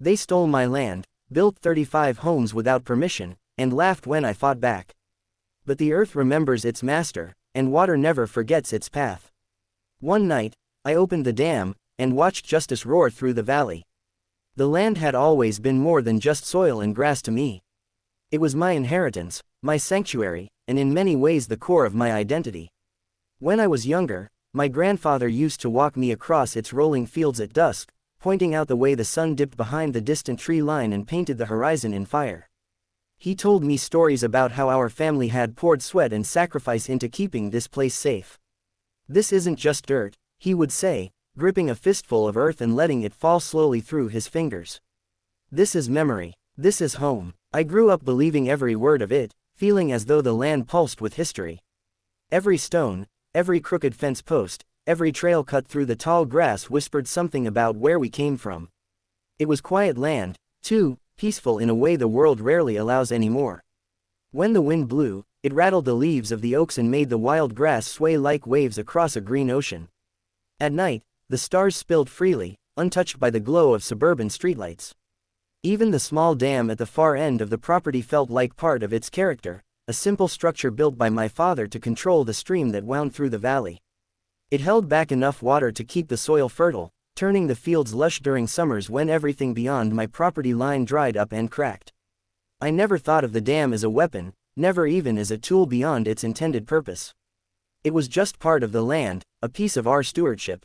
They stole my land, built 35 homes without permission, and laughed when I fought back. But the earth remembers its master, and water never forgets its path. One night, I opened the dam, and watched justice roar through the valley. The land had always been more than just soil and grass to me. It was my inheritance, my sanctuary, and in many ways the core of my identity. When I was younger, my grandfather used to walk me across its rolling fields at dusk, pointing out the way the sun dipped behind the distant tree line and painted the horizon in fire. He told me stories about how our family had poured sweat and sacrifice into keeping this place safe. "This isn't just dirt," he would say, gripping a fistful of earth and letting it fall slowly through his fingers. "This is memory. This is home." I grew up believing every word of it, feeling as though the land pulsed with history. Every stone, every crooked fence post, every trail cut through the tall grass whispered something about where we came from. It was quiet land, too, peaceful in a way the world rarely allows anymore. When the wind blew, it rattled the leaves of the oaks and made the wild grass sway like waves across a green ocean. At night, the stars spilled freely, untouched by the glow of suburban streetlights. Even the small dam at the far end of the property felt like part of its character, a simple structure built by my father to control the stream that wound through the valley. It held back enough water to keep the soil fertile, turning the fields lush during summers when everything beyond my property line dried up and cracked. I never thought of the dam as a weapon, never even as a tool beyond its intended purpose. It was just part of the land, a piece of our stewardship.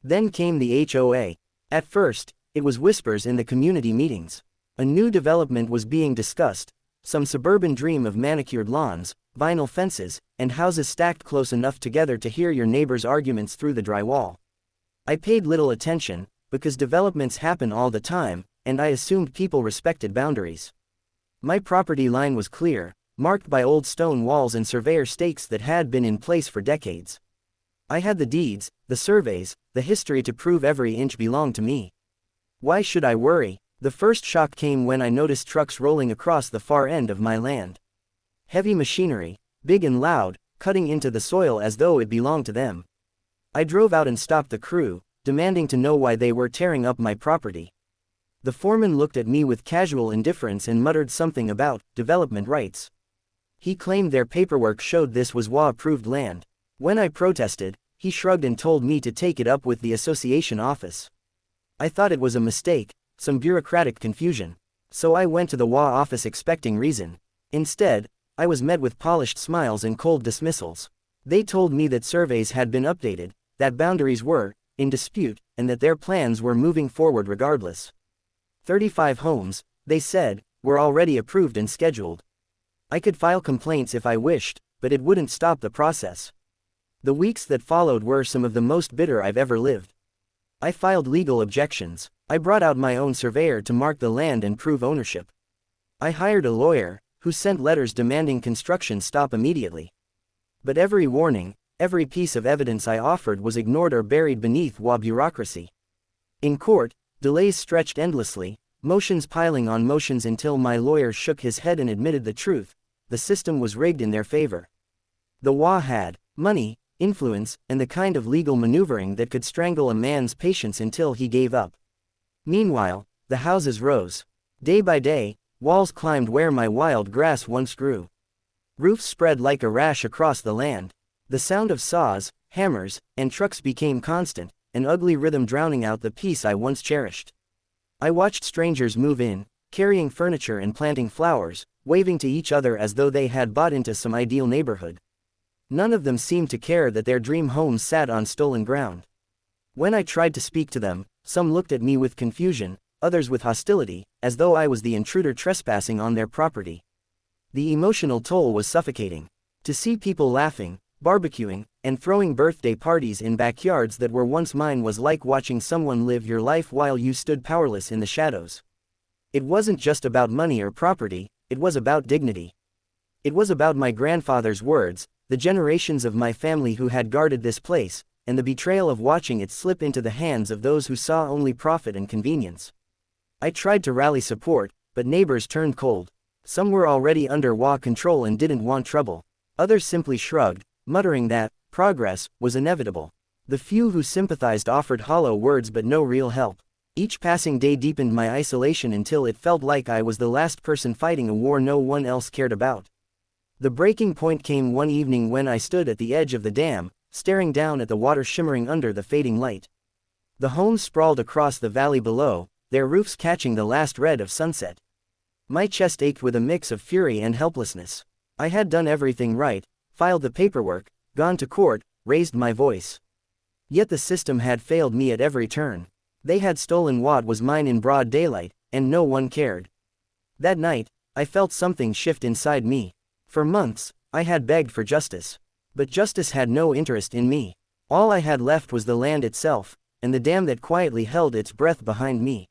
Then came the HOA. At first, it was whispers in the community meetings. A new development was being discussed, some suburban dream of manicured lawns, vinyl fences, and houses stacked close enough together to hear your neighbor's arguments through the drywall. I paid little attention, because developments happen all the time, and I assumed people respected boundaries. My property line was clear, marked by old stone walls and surveyor stakes that had been in place for decades. I had the deeds, the surveys, the history to prove every inch belonged to me. Why should I worry? The first shock came when I noticed trucks rolling across the far end of my land. Heavy machinery, big and loud, cutting into the soil as though it belonged to them. I drove out and stopped the crew, demanding to know why they were tearing up my property. The foreman looked at me with casual indifference and muttered something about development rights. He claimed their paperwork showed this was WA-approved land. When I protested, he shrugged and told me to take it up with the association office. I thought it was a mistake, some bureaucratic confusion. So I went to the WA office expecting reason. Instead, I was met with polished smiles and cold dismissals. They told me that surveys had been updated, that boundaries were in dispute, and that their plans were moving forward regardless. 35 homes, they said, were already approved and scheduled. I could file complaints if I wished, but it wouldn't stop the process. The weeks that followed were some of the most bitter I've ever lived. I filed legal objections. I brought out my own surveyor to mark the land and prove ownership. I hired a lawyer, who sent letters demanding construction stop immediately. But every warning, every piece of evidence I offered was ignored or buried beneath WA bureaucracy. In court, delays stretched endlessly, motions piling on motions until my lawyer shook his head and admitted the truth: the system was rigged in their favor. The WA had money, influence, and the kind of legal maneuvering that could strangle a man's patience until he gave up. Meanwhile, the houses rose. Day by day, walls climbed where my wild grass once grew. Roofs spread like a rash across the land. The sound of saws, hammers, and trucks became constant, an ugly rhythm drowning out the peace I once cherished. I watched strangers move in, carrying furniture and planting flowers, waving to each other as though they had bought into some ideal neighborhood. None of them seemed to care that their dream homes sat on stolen ground. When I tried to speak to them, some looked at me with confusion, others with hostility, as though I was the intruder trespassing on their property. The emotional toll was suffocating. To see people laughing, barbecuing, and throwing birthday parties in backyards that were once mine was like watching someone live your life while you stood powerless in the shadows. It wasn't just about money or property, it was about dignity. It was about my grandfather's words, the generations of my family who had guarded this place, and the betrayal of watching it slip into the hands of those who saw only profit and convenience. I tried to rally support, but neighbors turned cold. Some were already under WA control and didn't want trouble. Others simply shrugged, muttering that progress was inevitable. The few who sympathized offered hollow words but no real help. Each passing day deepened my isolation until it felt like I was the last person fighting a war no one else cared about. The breaking point came one evening when I stood at the edge of the dam, staring down at the water shimmering under the fading light. The homes sprawled across the valley below, their roofs catching the last red of sunset. My chest ached with a mix of fury and helplessness. I had done everything right, filed the paperwork, gone to court, raised my voice. Yet the system had failed me at every turn. They had stolen what was mine in broad daylight, and no one cared. That night, I felt something shift inside me. For months, I had begged for justice. But justice had no interest in me. All I had left was the land itself, and the dam that quietly held its breath behind me.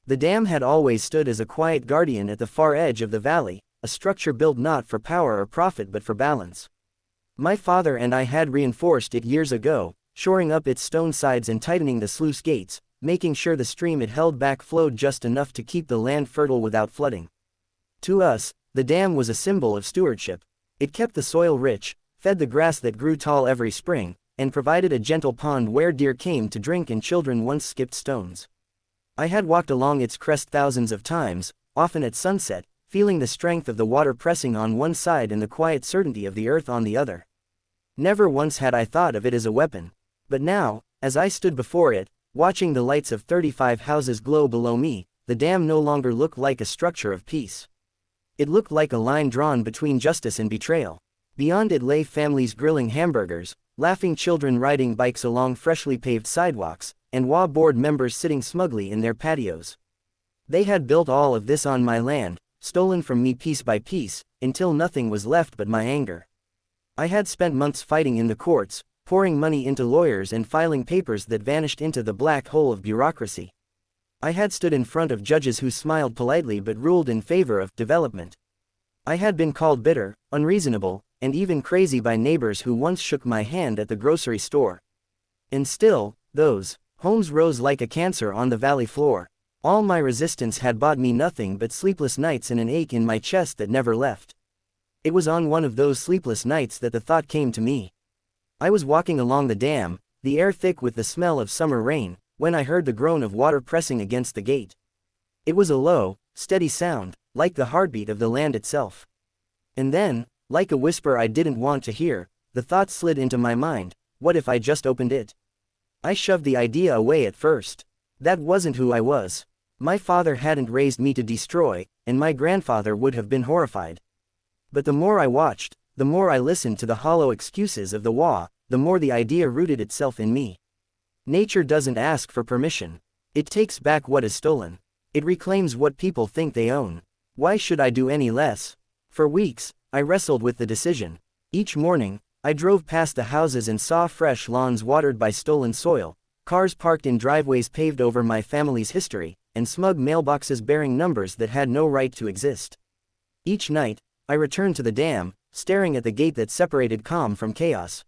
The dam had always stood as a quiet guardian at the far edge of the valley, a structure built not for power or profit but for balance. My father and I had reinforced it years ago, shoring up its stone sides and tightening the sluice gates, making sure the stream it held back flowed just enough to keep the land fertile without flooding. To us, the dam was a symbol of stewardship. It kept the soil rich, fed the grass that grew tall every spring, and provided a gentle pond where deer came to drink and children once skipped stones. I had walked along its crest thousands of times, often at sunset, feeling the strength of the water pressing on one side and the quiet certainty of the earth on the other. Never once had I thought of it as a weapon. But now, as I stood before it, watching the lights of 35 houses glow below me, the dam no longer looked like a structure of peace. It looked like a line drawn between justice and betrayal. Beyond it lay families grilling hamburgers, laughing children riding bikes along freshly paved sidewalks, and WA board members sitting smugly in their patios. They had built all of this on my land, stolen from me piece by piece, until nothing was left but my anger. I had spent months fighting in the courts, pouring money into lawyers and filing papers that vanished into the black hole of bureaucracy. I had stood in front of judges who smiled politely but ruled in favor of development. I had been called bitter, unreasonable, and even crazy by neighbors who once shook my hand at the grocery store. And still, those homes rose like a cancer on the valley floor. All my resistance had bought me nothing but sleepless nights and an ache in my chest that never left. It was on one of those sleepless nights that the thought came to me. I was walking along the dam, the air thick with the smell of summer rain, when I heard the groan of water pressing against the gate. It was a low, steady sound, like the heartbeat of the land itself. And then, like a whisper I didn't want to hear, the thought slid into my mind: what if I just opened it? I shoved the idea away at first. That wasn't who I was. My father hadn't raised me to destroy, and my grandfather would have been horrified. But the more I watched, the more I listened to the hollow excuses of the WA, the more the idea rooted itself in me. Nature doesn't ask for permission. It takes back what is stolen. It reclaims what people think they own. Why should I do any less? For weeks, I wrestled with the decision. Each morning, I drove past the houses and saw fresh lawns watered by stolen soil, cars parked in driveways paved over my family's history, and smug mailboxes bearing numbers that had no right to exist. Each night, I returned to the dam, staring at the gate that separated calm from chaos.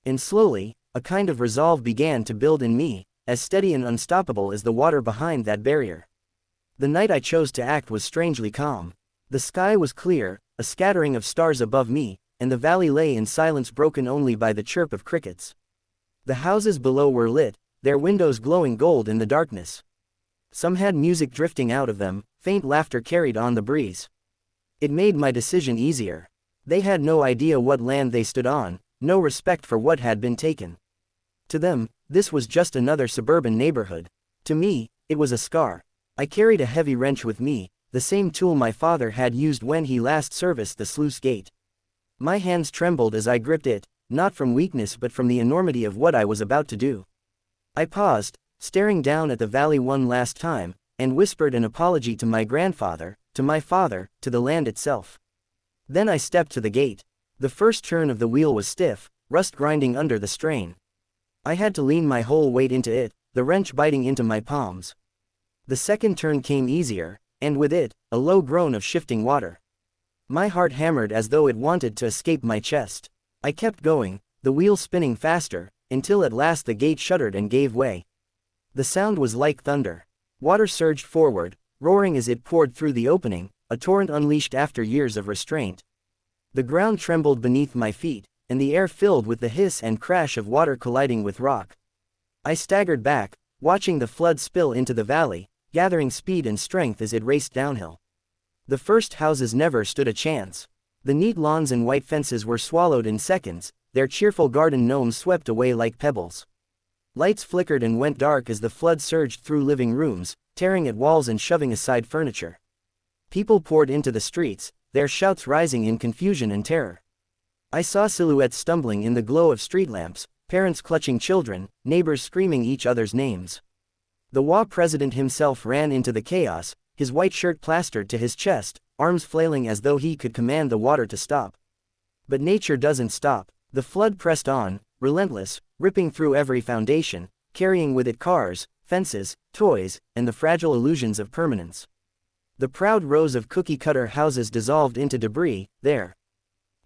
And slowly, a kind of resolve began to build in me, as steady and unstoppable as the water behind that barrier. The night I chose to act was strangely calm. The sky was clear, a scattering of stars above me, and the valley lay in silence broken only by the chirp of crickets. The houses below were lit, their windows glowing gold in the darkness. Some had music drifting out of them, faint laughter carried on the breeze. It made my decision easier. They had no idea what land they stood on, no respect for what had been taken. To them, this was just another suburban neighborhood. To me, it was a scar. I carried a heavy wrench with me, the same tool my father had used when he last serviced the sluice gate. My hands trembled as I gripped it, not from weakness but from the enormity of what I was about to do. I paused, staring down at the valley one last time, and whispered an apology to my grandfather, to my father, to the land itself. Then I stepped to the gate. The first turn of the wheel was stiff, rust grinding under the strain. I had to lean my whole weight into it, the wrench biting into my palms. The second turn came easier, and with it, a low groan of shifting water. My heart hammered as though it wanted to escape my chest. I kept going, the wheel spinning faster, until at last the gate shuddered and gave way. The sound was like thunder. Water surged forward, roaring as it poured through the opening, a torrent unleashed after years of restraint. The ground trembled beneath my feet, and the air filled with the hiss and crash of water colliding with rock. I staggered back, watching the flood spill into the valley, gathering speed and strength as it raced downhill. The first houses never stood a chance. The neat lawns and white fences were swallowed in seconds, their cheerful garden gnomes swept away like pebbles. Lights flickered and went dark as the flood surged through living rooms, tearing at walls and shoving aside furniture. People poured into the streets, their shouts rising in confusion and terror. I saw silhouettes stumbling in the glow of street lamps, parents clutching children, neighbors screaming each other's names. The WA president himself ran into the chaos, his white shirt plastered to his chest, arms flailing as though he could command the water to stop. But nature doesn't stop. The flood pressed on, relentless, ripping through every foundation, carrying with it cars, fences, toys, and the fragile illusions of permanence. The proud rows of cookie-cutter houses dissolved into debris, their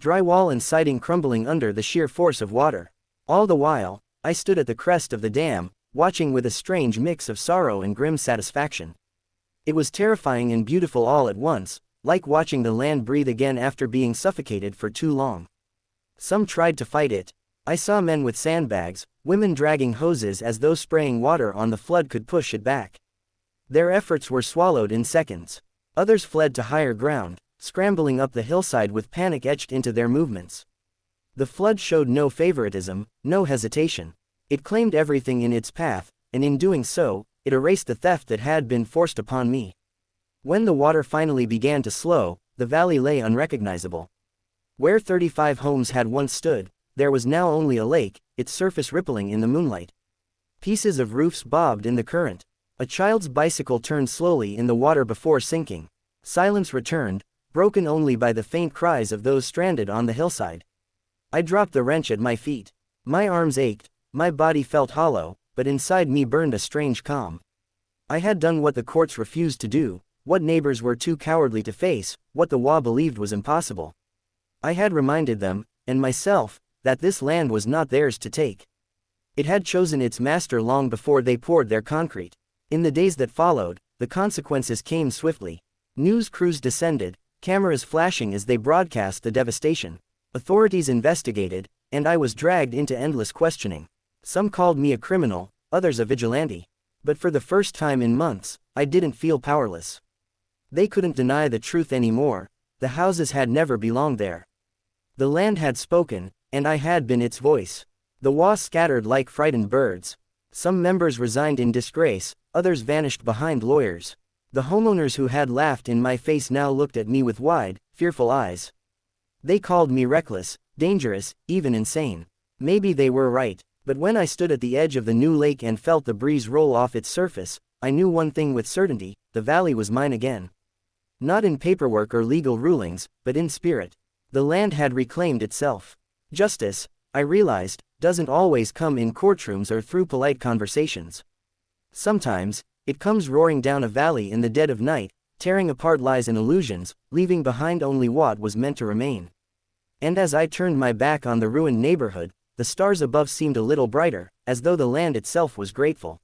drywall and siding crumbling under the sheer force of water. All the while, I stood at the crest of the dam, watching with a strange mix of sorrow and grim satisfaction. It was terrifying and beautiful all at once, like watching the land breathe again after being suffocated for too long. Some tried to fight it. I saw men with sandbags, women dragging hoses as though spraying water on the flood could push it back. Their efforts were swallowed in seconds. Others fled to higher ground, scrambling up the hillside with panic etched into their movements. The flood showed no favoritism, no hesitation. It claimed everything in its path, and in doing so, it erased the theft that had been forced upon me. When the water finally began to slow, the valley lay unrecognizable. Where 35 homes had once stood, there was now only a lake, its surface rippling in the moonlight. Pieces of roofs bobbed in the current. A child's bicycle turned slowly in the water before sinking. Silence returned, broken only by the faint cries of those stranded on the hillside. I dropped the wrench at my feet. My arms ached, my body felt hollow, but inside me burned a strange calm. I had done what the courts refused to do, what neighbors were too cowardly to face, what the WA believed was impossible. I had reminded them, and myself, that this land was not theirs to take. It had chosen its master long before they poured their concrete. In the days that followed, the consequences came swiftly. News crews descended, cameras flashing as they broadcast the devastation. Authorities investigated, and I was dragged into endless questioning. Some called me a criminal, others a vigilante. But for the first time in months, I didn't feel powerless. They couldn't deny the truth anymore. The houses had never belonged there. The land had spoken, and I had been its voice. The WA scattered like frightened birds. Some members resigned in disgrace, others vanished behind lawyers. The homeowners who had laughed in my face now looked at me with wide, fearful eyes. They called me reckless, dangerous, even insane. Maybe they were right, but when I stood at the edge of the new lake and felt the breeze roll off its surface, I knew one thing with certainty: the valley was mine again. Not in paperwork or legal rulings, but in spirit. The land had reclaimed itself. Justice, I realized, doesn't always come in courtrooms or through polite conversations. Sometimes, it comes roaring down a valley in the dead of night, tearing apart lies and illusions, leaving behind only what was meant to remain. And as I turned my back on the ruined neighborhood, the stars above seemed a little brighter, as though the land itself was grateful.